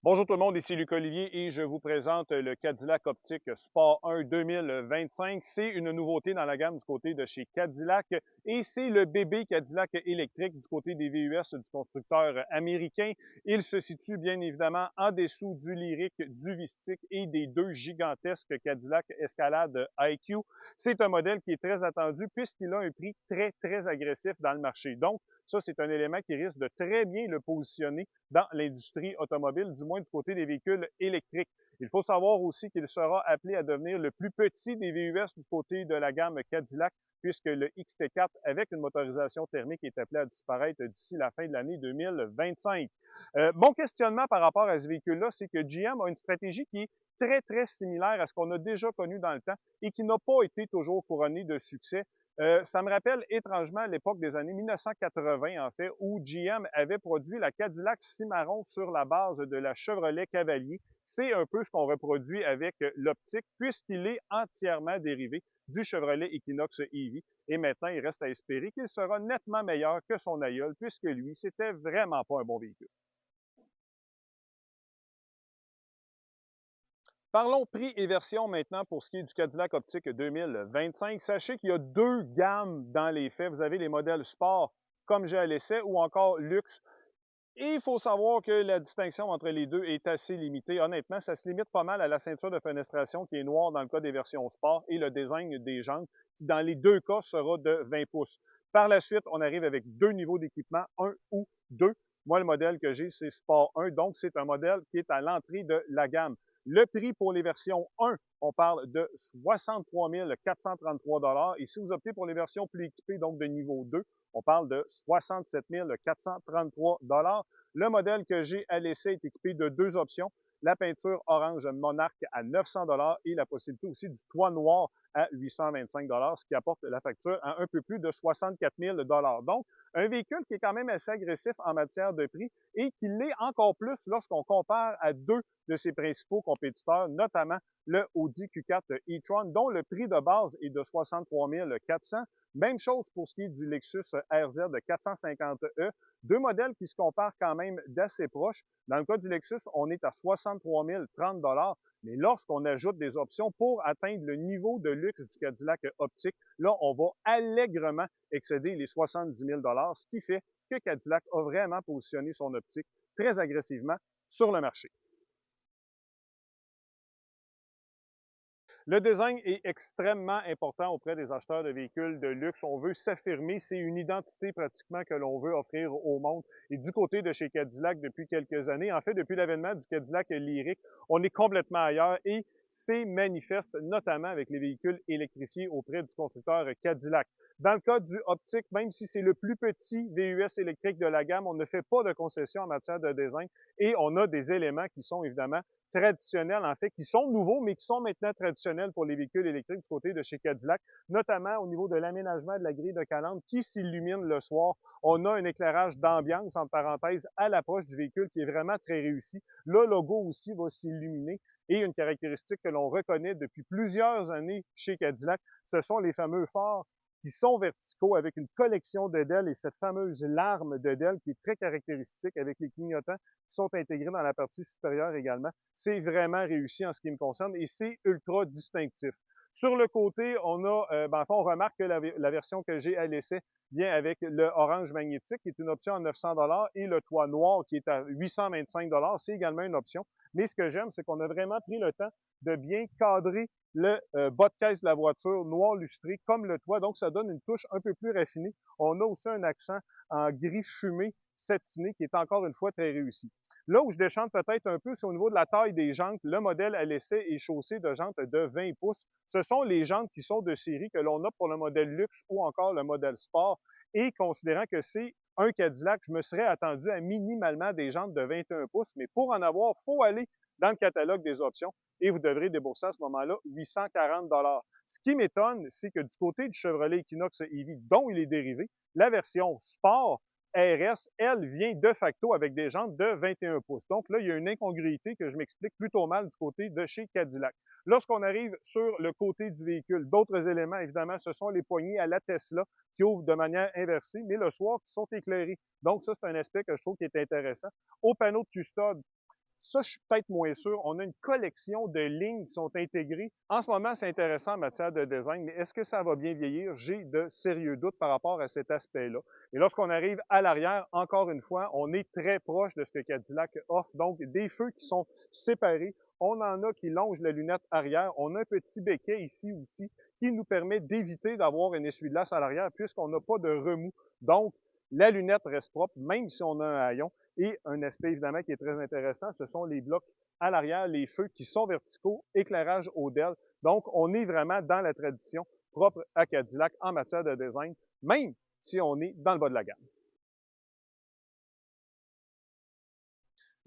Bonjour tout le monde, ici Luc Olivier et je vous présente le Cadillac Optiq Sport 1 2025. C'est une nouveauté dans la gamme du côté de chez Cadillac et c'est le bébé Cadillac électrique du côté des VUS du constructeur américain. Il se situe bien évidemment en dessous du Lyriq, du Vistik et des deux gigantesques Cadillac Escalade IQ. C'est un modèle qui est très attendu puisqu'il a un prix très agressif dans le marché. Donc, ça, c'est un élément qui risque de très bien le positionner dans l'industrie automobile, du moins du côté des véhicules électriques. Il faut savoir aussi qu'il sera appelé à devenir le plus petit des VUS du côté de la gamme Cadillac, puisque le XT4 avec une motorisation thermique est appelé à disparaître d'ici la fin de l'année 2025. Mon questionnement par rapport à ce véhicule-là, c'est que GM a une stratégie qui est très similaire à ce qu'on a déjà connu dans le temps et qui n'a pas été toujours couronnée de succès. Ça me rappelle étrangement l'époque des années 1980, en fait, où GM avait produit la Cadillac Cimarron sur la base de la Chevrolet Cavalier. C'est un peu ce qu'on reproduit avec l'Optiq, puisqu'il est entièrement dérivé du Chevrolet Equinox EV. Et maintenant, il reste à espérer qu'il sera nettement meilleur que son aïeul, puisque lui, c'était vraiment pas un bon véhicule. Parlons prix et version maintenant pour ce qui est du Cadillac Optiq 2025. Sachez qu'il y a deux gammes dans les faits. Vous avez les modèles sport comme j'ai à l'essai ou encore luxe. Et il faut savoir que la distinction entre les deux est assez limitée. Honnêtement, ça se limite pas mal à la ceinture de fenestration qui est noire dans le cas des versions sport et le design des jantes qui, dans les deux cas, sera de 20 pouces. Par la suite, on arrive avec deux niveaux d'équipement, un ou deux. Moi, le modèle que j'ai, c'est Sport 1, donc c'est un modèle qui est à l'entrée de la gamme. Le prix pour les versions 1, on parle de 63 433 et si vous optez pour les versions plus équipées, donc de niveau 2, on parle de 67 433 Le modèle que j'ai à l'essai est équipé de deux options. La peinture orange Monarch à 900 et la possibilité aussi du toit noir à 825 ce qui apporte la facture à un peu plus de 64 000 Donc, un véhicule qui est quand même assez agressif en matière de prix et qui l'est encore plus lorsqu'on compare à deux de ses principaux compétiteurs, notamment le Audi Q4 e-tron, dont le prix de base est de 63 400. Même chose pour ce qui est du Lexus RZ 450e, deux modèles qui se comparent quand même d'assez proches. Dans le cas du Lexus, on est à 63 030 mais lorsqu'on ajoute des options pour atteindre le niveau de luxe du Cadillac Optiq, là, on va allègrement excéder les 70 000 ce qui fait que Cadillac a vraiment positionné son Optiq très agressivement sur le marché. Le design est extrêmement important auprès des acheteurs de véhicules de luxe. On veut s'affirmer, c'est une identité pratiquement que l'on veut offrir au monde. Et du côté de chez Cadillac depuis quelques années, en fait, depuis l'avènement du Cadillac Lyriq, on est complètement ailleurs et c'est manifeste notamment avec les véhicules électrifiés auprès du constructeur Cadillac. Dans le cas du Optiq, même si c'est le plus petit VUS électrique de la gamme, on ne fait pas de concessions en matière de design et on a des éléments qui sont évidemment traditionnels, en fait, qui sont nouveaux, mais qui sont maintenant traditionnels pour les véhicules électriques du côté de chez Cadillac, notamment au niveau de l'aménagement de la grille de calandre qui s'illumine le soir. On a un éclairage d'ambiance, entre parenthèses, à l'approche du véhicule qui est vraiment très réussi. Le logo aussi va s'illuminer. Et une caractéristique que l'on reconnaît depuis plusieurs années chez Cadillac, ce sont les fameux phares qui sont verticaux avec une collection d'ailes et cette fameuse larme d'ailes qui est très caractéristique avec les clignotants qui sont intégrés dans la partie supérieure également. C'est vraiment réussi en ce qui me concerne et c'est ultra distinctif. Sur le côté, on a, on remarque que la version que j'ai à l'essai vient avec le orange magnétique, qui est une option à 900 et le toit noir, qui est à 825 c'est également une option. Mais ce que j'aime, c'est qu'on a vraiment pris le temps de bien cadrer le bas de caisse de la voiture noir lustré comme le toit. Donc, ça donne une touche un peu plus raffinée. On a aussi un accent en gris fumé satiné qui est encore une fois très réussi. Là où je déchante peut-être un peu, c'est au niveau de la taille des jantes. Le modèle à l'essai est chaussé de jantes de 20 pouces. Ce sont les jantes qui sont de série que l'on a pour le modèle luxe ou encore le modèle sport. Et considérant que c'est un Cadillac, je me serais attendu à minimalement des jantes de 21 pouces, mais pour en avoir, il faut aller dans le catalogue des options et vous devrez débourser à ce moment-là 840 Ce qui m'étonne, c'est que du côté du Chevrolet Equinox EV, dont il est dérivé, la version Sport RS, elle, vient de facto avec des jantes de 21 pouces. Donc là, il y a une incongruité que je m'explique plutôt mal du côté de chez Cadillac. Lorsqu'on arrive sur le côté du véhicule, d'autres éléments, évidemment, ce sont les poignées à la Tesla qui ouvrent de manière inversée, mais le soir, qui sont éclairées. Donc ça, c'est un aspect que je trouve qui est intéressant. Au panneau de custode, Ça, je suis peut-être moins sûr. On a une collection de lignes qui sont intégrées. En ce moment, c'est intéressant en matière de design, mais est-ce que ça va bien vieillir? J'ai de sérieux doutes par rapport à cet aspect-là. Et lorsqu'on arrive à l'arrière, encore une fois, on est très proche de ce que Cadillac offre. Donc, des feux qui sont séparés. On en a qui longent la lunette arrière. On a un petit béquet ici aussi qui nous permet d'éviter d'avoir un essuie-glace à l'arrière puisqu'on n'a pas de remous. Donc, la lunette reste propre, même si on a un haillon. Et un aspect évidemment qui est très intéressant, ce sont les blocs à l'arrière, les feux qui sont verticaux, éclairage au DEL. Donc, on est vraiment dans la tradition propre à Cadillac en matière de design, même si on est dans le bas de la gamme.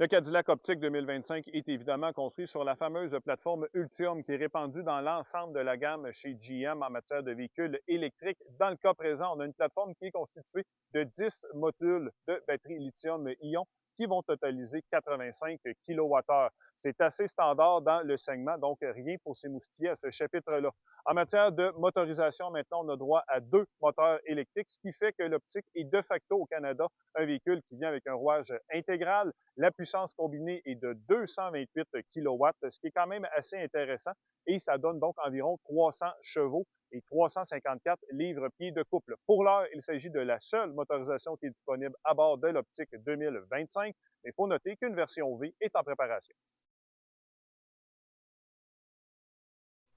Le Cadillac Optiq 2025 est évidemment construit sur la fameuse plateforme Ultium qui est répandue dans l'ensemble de la gamme chez GM en matière de véhicules électriques. Dans le cas présent, on a une plateforme qui est constituée de 10 modules de batterie lithium-ion qui vont totaliser 85 kWh. C'est assez standard dans le segment, donc rien pour s'émoustiller à ce chapitre-là. En matière de motorisation, maintenant, on a droit à 2 moteurs électriques, ce qui fait que l'Optiq est de facto au Canada un véhicule qui vient avec un rouage intégral. La puissance combinée est de 228 kW, ce qui est quand même assez intéressant et ça donne donc environ 300 chevaux et 354 livres-pieds de couple. Pour l'heure, il s'agit de la seule motorisation qui est disponible à bord de l'Optiq 2025, mais il faut noter qu'une version V est en préparation.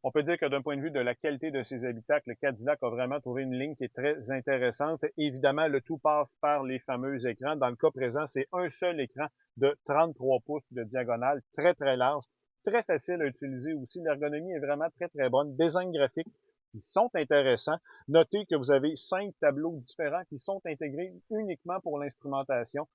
On peut dire que d'un point de vue de la qualité de ses habitacles, le Cadillac a vraiment trouvé une ligne qui est très intéressante. Évidemment, le tout passe par les fameux écrans. Dans le cas présent, c'est un seul écran de 33 pouces de diagonale, très, très large, très facile à utiliser aussi. L'ergonomie est vraiment très, très bonne. Design graphique qui sont intéressants. Notez que vous avez 5 tableaux différents qui sont intégrés uniquement pour l'instrumentation.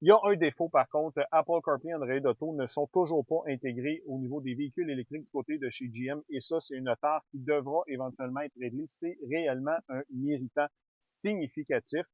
Il y a un défaut, par contre, Apple CarPlay et Android Auto ne sont toujours pas intégrés au niveau des véhicules électriques du côté de chez GM, et ça, c'est une tare qui devra éventuellement être réglée. C'est réellement un irritant significatif.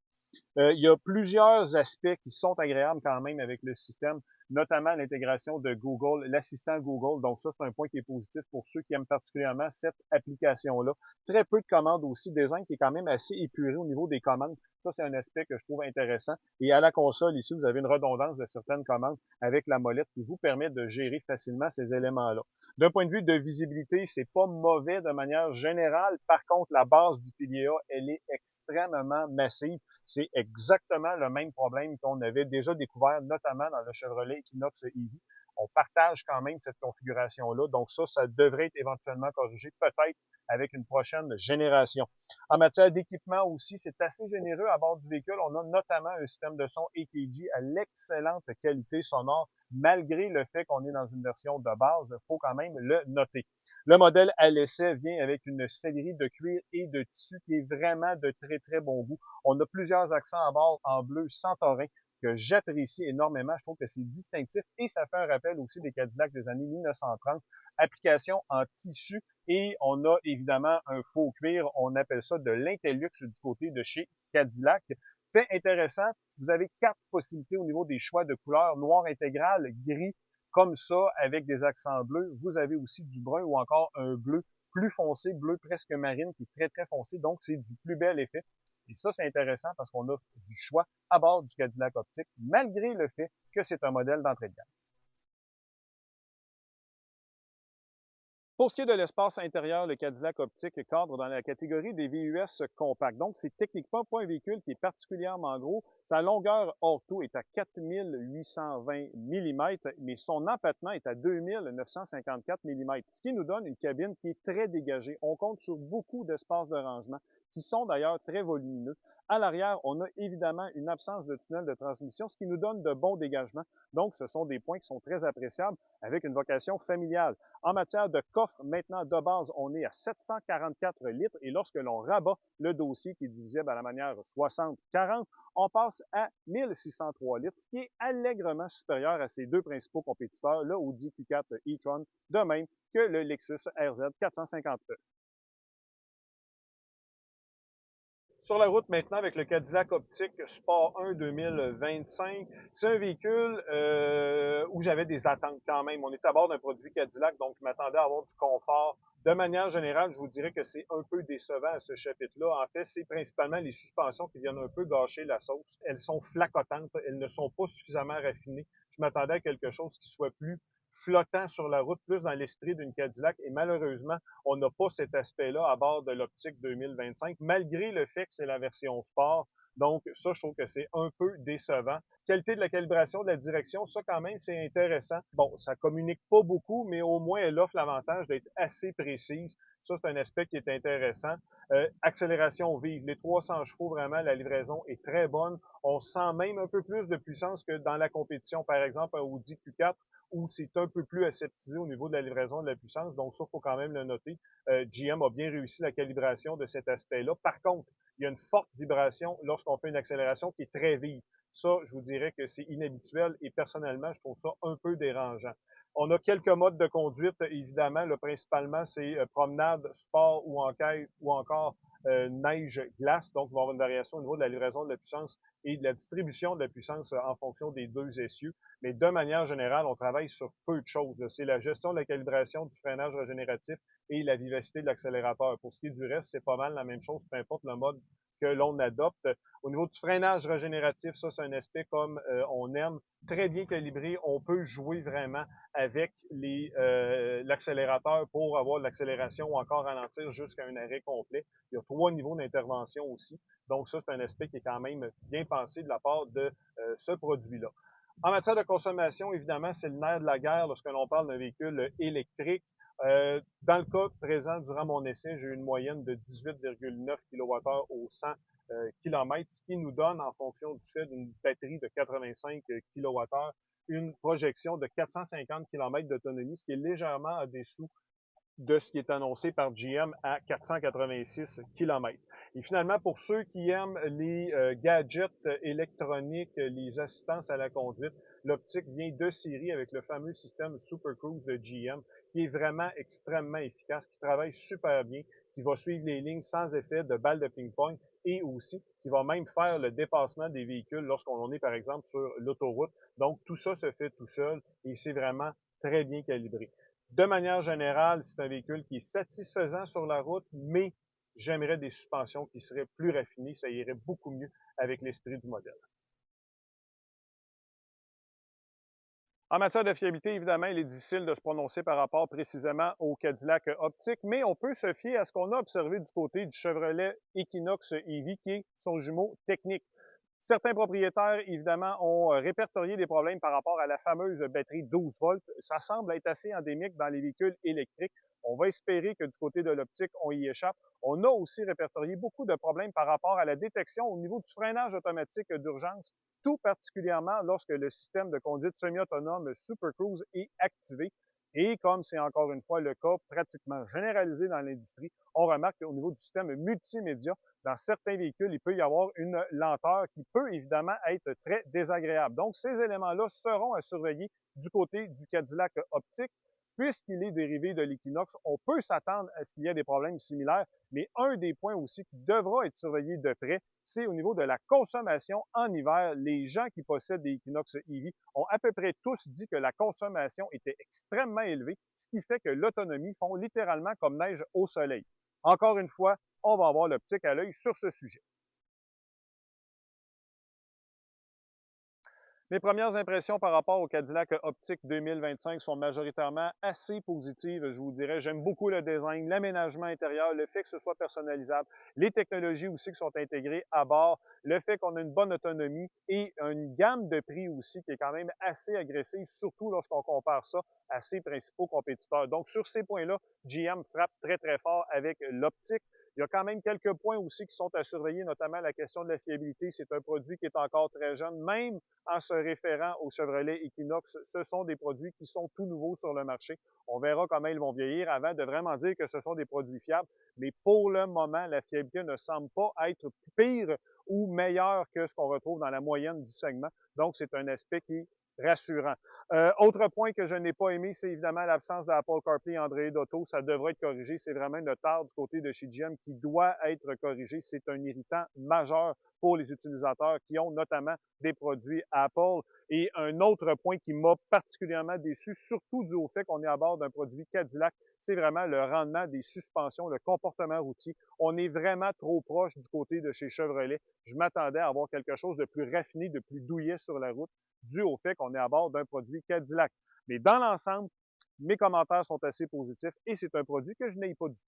Il y a plusieurs aspects qui sont agréables quand même avec le système, notamment l'intégration de Google, l'assistant Google. Donc ça, c'est un point qui est positif pour ceux qui aiment particulièrement cette application-là. Très peu de commandes aussi, design qui est quand même assez épuré au niveau des commandes. Ça, c'est un aspect que je trouve intéressant. Et à la console, ici, vous avez une redondance de certaines commandes avec la molette qui vous permet de gérer facilement ces éléments-là. D'un point de vue de visibilité, c'est pas mauvais de manière générale. Par contre, la base du pilier A, elle est extrêmement massive. C'est exactement le même problème qu'on avait déjà découvert, notamment dans le Chevrolet Equinox EV. On partage quand même cette configuration-là. Donc ça devrait être éventuellement corrigé, peut-être avec une prochaine génération. En matière d'équipement aussi, c'est assez généreux à bord du véhicule. On a notamment un système de son ATG à l'excellente qualité sonore, malgré le fait qu'on est dans une version de base. Il faut quand même le noter. Le modèle à l'essai vient avec une sellerie de cuir et de tissu qui est vraiment de très, très bon goût. On a plusieurs accents à bord en bleu Santorin que j'apprécie énormément. Je trouve que c'est distinctif et ça fait un rappel aussi des Cadillacs des années 1930. Application en tissu et on a évidemment un faux cuir. On appelle ça de l'Intellux du côté de chez Cadillac. Fait intéressant, vous avez 4 possibilités au niveau des choix de couleurs. Noir intégral, gris, comme ça, avec des accents bleus. Vous avez aussi du brun ou encore un bleu plus foncé, bleu presque marine, qui est très, très foncé. Donc, c'est du plus bel effet. Et ça, c'est intéressant parce qu'on a du choix à bord du Cadillac Optiq, malgré le fait que c'est un modèle d'entrée de gamme. Pour ce qui est de l'espace intérieur, le Cadillac Optiq cadre dans la catégorie des VUS compacts. Donc, c'est techniquement pas un véhicule qui est particulièrement gros. Sa longueur hors tout est à 4820 mm, mais son empattement est à 2954 mm, ce qui nous donne une cabine qui est très dégagée. On compte sur beaucoup d'espaces de rangement, qui sont d'ailleurs très volumineux. À l'arrière, on a évidemment une absence de tunnel de transmission, ce qui nous donne de bons dégagements. Donc, ce sont des points qui sont très appréciables avec une vocation familiale. En matière de coffre, maintenant de base, on est à 744 litres et lorsque l'on rabat le dossier qui est divisible à la manière 60-40, on passe à 1603 litres, ce qui est allègrement supérieur à ses deux principaux compétiteurs, le Audi Q4 e-tron, de même que le Lexus RZ 450e. Sur la route maintenant avec le Cadillac Optiq Sport 1 2025. C'est un véhicule où j'avais des attentes quand même. On est à bord d'un produit Cadillac, donc je m'attendais à avoir du confort. De manière générale, je vous dirais que c'est un peu décevant à ce chapitre-là. En fait, c'est principalement les suspensions qui viennent un peu gâcher la sauce. Elles sont flacotantes, elles ne sont pas suffisamment raffinées. Je m'attendais à quelque chose qui soit plus flottant sur la route, plus dans l'esprit d'une Cadillac. Et malheureusement, on n'a pas cet aspect-là à bord de l'Optiq 2025, malgré le fait que c'est la version sport. Donc, ça, je trouve que c'est un peu décevant. Qualité de la calibration de la direction, ça, quand même, c'est intéressant. Bon, ça communique pas beaucoup, mais au moins, elle offre l'avantage d'être assez précise. Ça, c'est un aspect qui est intéressant. Accélération vive. Les 300 chevaux, vraiment, la livraison est très bonne. On sent même un peu plus de puissance que dans la compétition, par exemple, un Audi Q4, où c'est un peu plus aseptisé au niveau de la livraison de la puissance. Donc, ça, il faut quand même le noter. GM a bien réussi la calibration de cet aspect-là. Par contre, il y a une forte vibration lorsqu'on fait une accélération qui est très vive. Ça, je vous dirais que c'est inhabituel et personnellement, je trouve ça un peu dérangeant. On a quelques modes de conduite, évidemment. Là, principalement, c'est promenade, sport ou encore neige-glace. Donc, il va y avoir une variation au niveau de la livraison de la puissance et de la distribution de la puissance en fonction des deux essieux. Mais de manière générale, on travaille sur peu de choses. C'est la gestion de la calibration du freinage régénératif et la vivacité de l'accélérateur. Pour ce qui est du reste, c'est pas mal la même chose, peu importe le mode que l'on adopte. Au niveau du freinage régénératif, ça, c'est un aspect comme on aime, très bien calibré. On peut jouer vraiment avec l'accélérateur pour avoir de l'accélération ou encore ralentir jusqu'à un arrêt complet. Il y a 3 niveaux d'intervention aussi. Donc, ça, c'est un aspect qui est quand même bien pensé de la part de ce produit-là. En matière de consommation, évidemment, c'est le nerf de la guerre lorsque l'on parle d'un véhicule électrique. Dans le cas présent, durant mon essai, j'ai eu une moyenne de 18,9 kWh au 100 km, ce qui nous donne, en fonction du fait d'une batterie de 85 kWh, une projection de 450 km d'autonomie, ce qui est légèrement en dessous de ce qui est annoncé par GM à 486 km. Et finalement, pour ceux qui aiment les gadgets électroniques, les assistances à la conduite, l'Optiq vient de série avec le fameux système Super Cruise de GM, qui est vraiment extrêmement efficace, qui travaille super bien, qui va suivre les lignes sans effet de balle de ping-pong et aussi qui va même faire le dépassement des véhicules lorsqu'on est, par exemple, sur l'autoroute. Donc, tout ça se fait tout seul et c'est vraiment très bien calibré. De manière générale, c'est un véhicule qui est satisfaisant sur la route, mais j'aimerais des suspensions qui seraient plus raffinées. Ça irait beaucoup mieux avec l'esprit du modèle. En matière de fiabilité, évidemment, il est difficile de se prononcer par rapport précisément au Cadillac Optiq, mais on peut se fier à ce qu'on a observé du côté du Chevrolet Equinox EV, qui est son jumeau technique. Certains propriétaires, évidemment, ont répertorié des problèmes par rapport à la fameuse batterie 12 volts. Ça semble être assez endémique dans les véhicules électriques. On va espérer que du côté de l'Optiq, on y échappe. On a aussi répertorié beaucoup de problèmes par rapport à la détection au niveau du freinage automatique d'urgence, tout particulièrement lorsque le système de conduite semi-autonome Super Cruise est activé. Et comme c'est encore une fois le cas pratiquement généralisé dans l'industrie, on remarque qu'au niveau du système multimédia, dans certains véhicules, il peut y avoir une lenteur qui peut évidemment être très désagréable. Donc, ces éléments-là seront à surveiller du côté du Cadillac Optiq. Puisqu'il est dérivé de l'Equinox, on peut s'attendre à ce qu'il y ait des problèmes similaires, mais un des points aussi qui devra être surveillé de près, c'est au niveau de la consommation en hiver. Les gens qui possèdent des Equinox EV ont à peu près tous dit que la consommation était extrêmement élevée, ce qui fait que l'autonomie fond littéralement comme neige au soleil. Encore une fois, on va avoir l'Optiq à l'œil sur ce sujet. Mes premières impressions par rapport au Cadillac Optiq 2025 sont majoritairement assez positives, je vous dirais. J'aime beaucoup le design, l'aménagement intérieur, le fait que ce soit personnalisable, les technologies aussi qui sont intégrées à bord, le fait qu'on a une bonne autonomie et une gamme de prix aussi qui est quand même assez agressive, surtout lorsqu'on compare ça à ses principaux compétiteurs. Donc, sur ces points-là, GM frappe très, très fort avec l'Optiq. Il y a quand même quelques points aussi qui sont à surveiller, notamment la question de la fiabilité. C'est un produit qui est encore très jeune, même en se référant au Chevrolet Equinox. Ce sont des produits qui sont tout nouveaux sur le marché. On verra comment ils vont vieillir avant de vraiment dire que ce sont des produits fiables. Mais pour le moment, la fiabilité ne semble pas être pire ou meilleure que ce qu'on retrouve dans la moyenne du segment. Donc, c'est un aspect qui est rassurant. Autre point que je n'ai pas aimé, c'est évidemment l'absence d'Apple CarPlay et Android Auto. Ça devrait être corrigé. C'est vraiment une tare du côté de chez GM qui doit être corrigé. C'est un irritant majeur pour les utilisateurs qui ont notamment des produits Apple. Et un autre point qui m'a particulièrement déçu, surtout dû au fait qu'on est à bord d'un produit Cadillac, c'est vraiment le rendement des suspensions, le comportement routier. On est vraiment trop proche du côté de chez Chevrolet. Je m'attendais à avoir quelque chose de plus raffiné, de plus douillet sur la route, dû au fait qu'on est à bord d'un produit Cadillac. Mais dans l'ensemble, mes commentaires sont assez positifs et c'est un produit que je n'aille pas du tout.